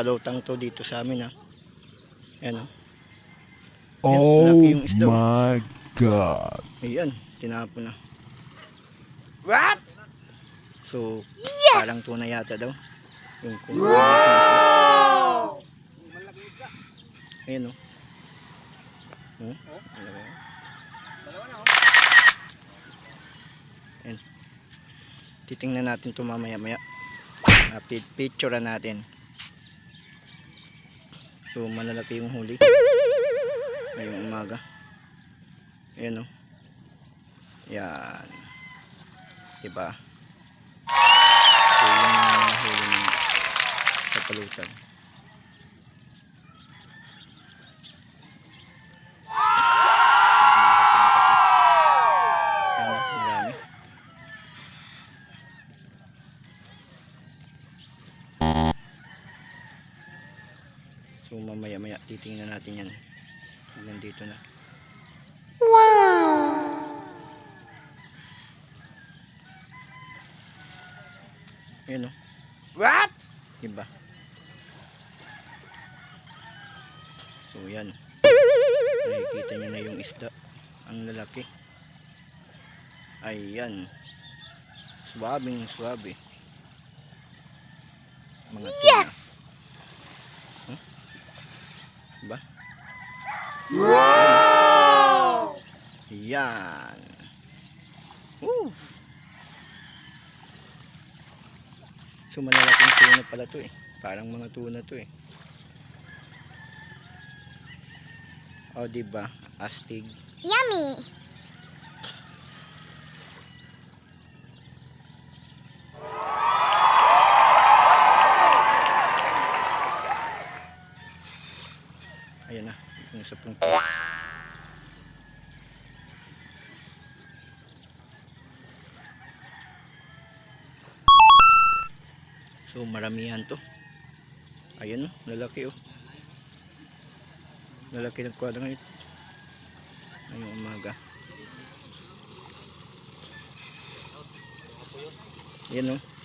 palutang to dito sa amin ha. Ayan o. Oh Malaki yung isda. my God. Ayan, tinapon na. What? So, parang tuna yata daw. Yung malaking isda. Malaking isda. Ayan o. Dalawa na oh. Ayan. Titingnan natin ito mamaya-maya. Picture natin. So, malalaki yung huli. Ngayong umaga. Ayan o. Yan. Diba? So, yung huli ng sa palutan. Ayan, marami. So, mamaya-maya titingnan natin yan. Nandito na. Ayan o. What? Diba? So yan. Nakikita nyo na yung isda. Ang lalaki. Ayan. Swabing swabe. Mga tuna. Yes! Diba? Wow! Yan. Woo! So malalaking tuna pala to eh. Parang mga tuna to eh. O diba? Astig. Yummy! Ayan na. Yung sa punto. So maramihan to. Ayan o. Lalaki o. Lalaki ng kwadra ngayon. Ngayong umaga. Ayan o.